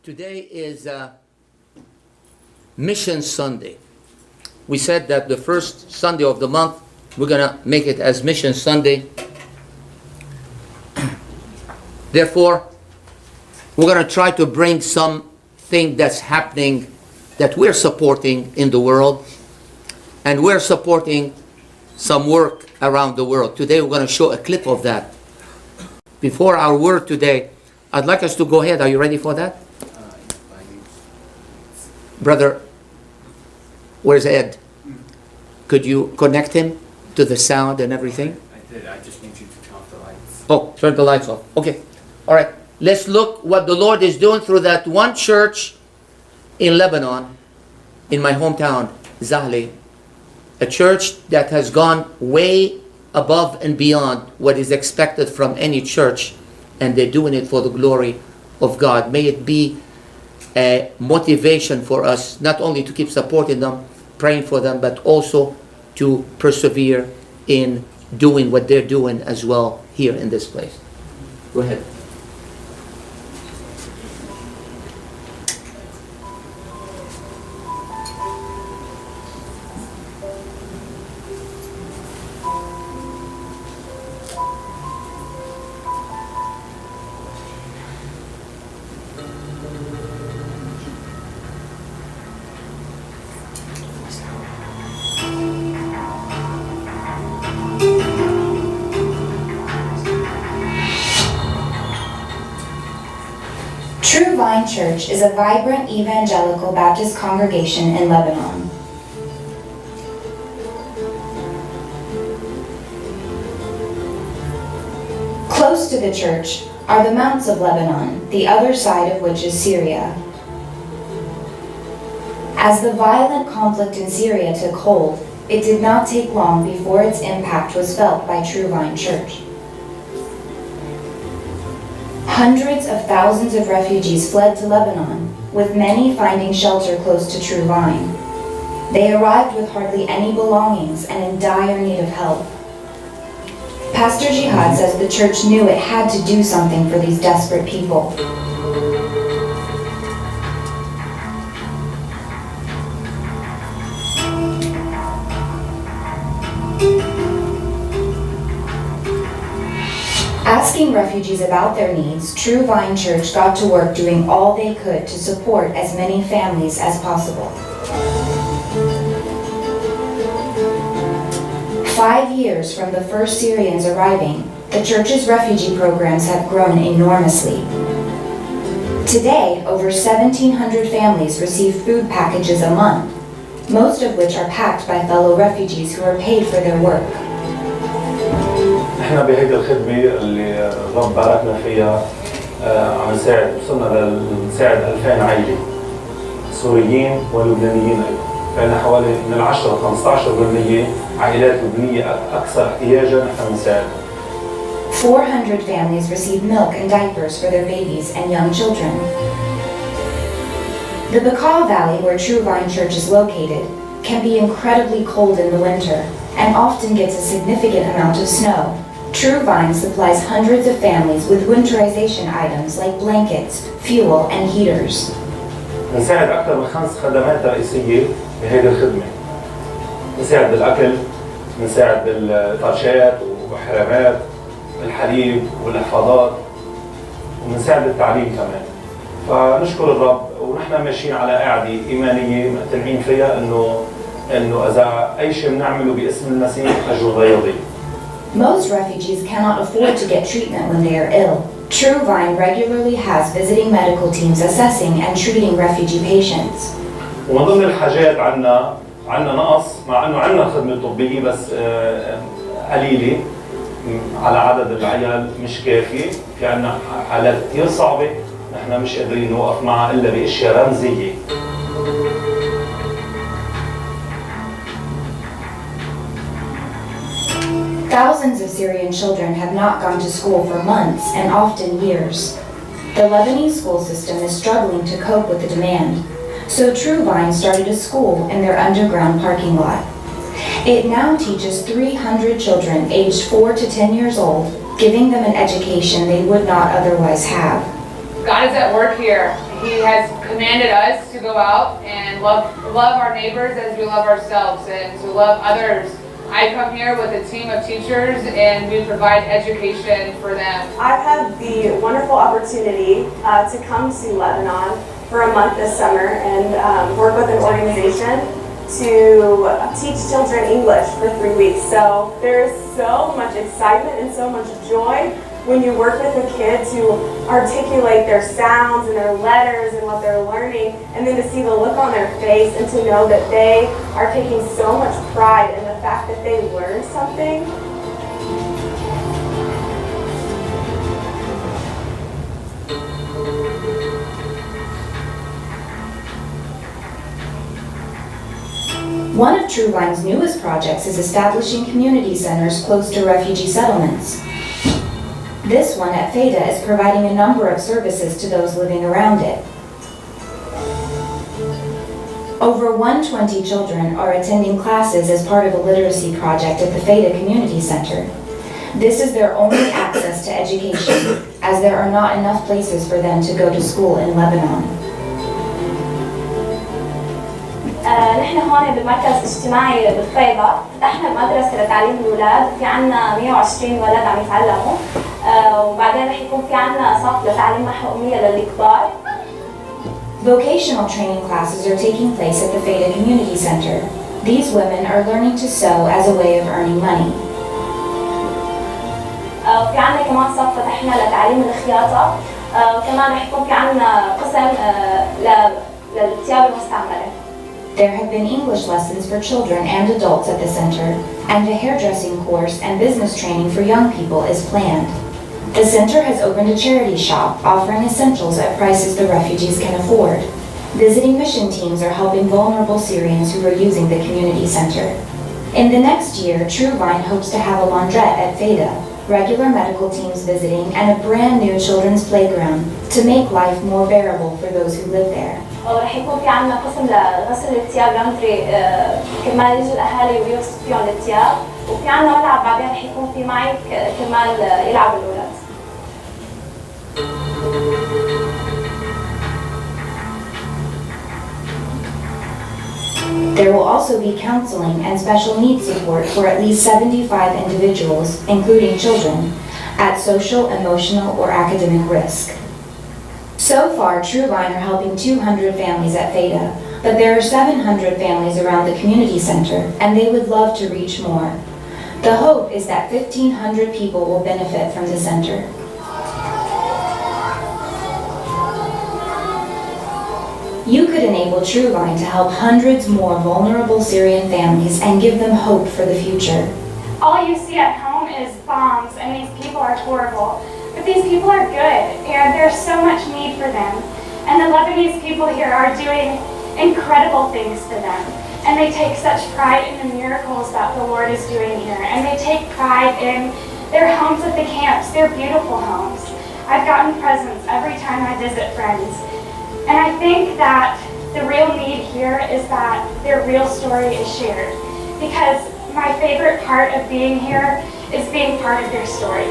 Today is Mission Sunday. We said that the first Sunday of the month, we're going to make it as Mission Sunday. Therefore, we're going to try to bring something that's happening that we're supporting in the world. And we're supporting some work around the world. Today we're going to show a clip of that. Before our word today, I'd like us to go ahead. Are you ready for that? Brother, where's Ed? Could you connect him to the sound and everything? I did. I just need you to turn off the lights. Oh, turn the lights off. Okay. All right. Let's look what the Lord is doing through that one church in Lebanon, in my hometown, Zahle. A church that has gone way above and beyond what is expected from any church, and they're doing it for the glory of God. May it be a motivation for us, not only to keep supporting them, praying for them, but also to persevere in doing what they're doing as well here in this place. Go ahead. True Vine Church is a vibrant evangelical Baptist congregation in Lebanon. Close to the church are the mountains of Lebanon, the other side of which is Syria. As the violent conflict in Syria took hold, it did not take long before its impact was felt by True Vine Church. Hundreds of thousands of refugees fled to Lebanon, with many finding shelter close to True Vine. They arrived with hardly any belongings and in dire need of help. Pastor Jihad says the church knew it had to do something for these desperate people. Asking refugees about their needs, True Vine Church got to work doing all they could to support as many families as possible. 5 years from the first Syrians arriving, the church's refugee programs have grown enormously. Today, over 1,700 families receive food packages a month, most of which are packed by fellow refugees who are paid for their work. احنا بهيدي الخدمة اللي الرب باركنا فيها عم نساعد، وصلنا لنساعد 2000 عائلة سوريين ولبنانيين ايضا. فعنا حوالي من 10 ل 15% عائلات لبنانية أكثر احتياجا نحن بنساعدهم. 400 families receive milk and diapers for their babies and young children. The Bekaa Valley, where True Vine Church is located, can be incredibly cold in the winter and often gets a significant amount of snow. True Vine supplies hundreds of families with winterization items like blankets, fuel, and heaters. نساعد أكثر من 5 خدمات رئيسية بهيدي الخدمة. نساعد بالأكل، نساعد بالفرشات وحرامات، الحليب والحفاضات، ونساعد بالتعليم كمان. فنشكر الرب ونحن ماشيين على قاعدة إيمانية مقتنعين فيها إنه إذا أي شيء بنعمله باسم المسيح أجره لا يضيع. Most refugees cannot afford to get treatment when they are ill. True Vine regularly has visiting medical teams assessing and treating refugee patients. ومن ضمن الحاجات عنا نقص، مع انه عنا خدمة طبية بس قليلة على عدد العيال مش كافي، في عنا حالات كثير صعبة نحن مش قادرين نوقف معها الا باشياء رمزية. Thousands of Syrian children have not gone to school for months and often years. The Lebanese school system is struggling to cope with the demand, so True Vine started a school in their underground parking lot. It now teaches 300 children aged 4 to 10 years old, giving them an education they would not otherwise have. God is at work here. He has commanded us to go out and love our neighbors as we love ourselves and to love others. I come here with a team of teachers and we provide education for them. I've had the wonderful opportunity to come to Lebanon for a month this summer and work with an organization to teach children English for 3 weeks. So there's so much excitement and so much joy when you work with the kids to articulate their sounds and their letters and what they're learning, and then to see the look on their face and to know that they are taking so much pride in the fact that they learned something. One of True Vine's newest projects is establishing community centers close to refugee settlements. This one at Feda is providing a number of services to those living around it. Over 120 children are attending classes as part of a literacy project at the Feda Community Center. This is their only access to education, as there are not enough places for them to go to school in Lebanon. نحن هون بالمركز الاجتماعي بالفيضة فتحنا مدرسة لتعليم الأولاد، في عنا 120 ولد عم يتعلموا، وبعدين رح يكون في عنا صف لتعليم محو أمية للكبار. Vocational training classes are taking place at the Feda Community Center. These women are learning to sew as a way of earning money. وفي عنا كمان صف فتحنا لتعليم الخياطة، وكمان رح يكون في عنا قسم للثياب المستعملة. There have been English lessons for children and adults at the center, and a hairdressing course and business training for young people is planned. The center has opened a charity shop offering essentials at prices the refugees can afford. Visiting mission teams are helping vulnerable Syrians who are using the community center. In the next year, True Vine hopes to have a laundrette at Feda, regular medical teams visiting, and a brand new children's playground to make life more bearable for those who live there. ورح يكون في عنا قسم لغسل الثياب لاندري كرمال يجوا الأهالي ويغسلوا فيهم الثياب، وفي عنا ملعب بعدين رح يكون في معي كرمال يلعبوا الأولاد. There will also be counseling and special needs support for at least 75 individuals, including children, at social, emotional, or academic risk. So far, True Vine are helping 200 families at Feda, but there are 700 families around the community center, and they would love to reach more. The hope is that 1,500 people will benefit from the center. You could enable True Vine to help hundreds more vulnerable Syrian families and give them hope for the future. All you see at home is bombs, and these people are horrible. But these people are good, and there's so much need for them. And the Lebanese people here are doing incredible things for them. And they take such pride in the miracles that the Lord is doing here. And they take pride in their homes at the camps, their beautiful homes. I've gotten presents every time I visit friends. And I think that the real need here is that their real story is shared. Because my favorite part of being here is being part of their story.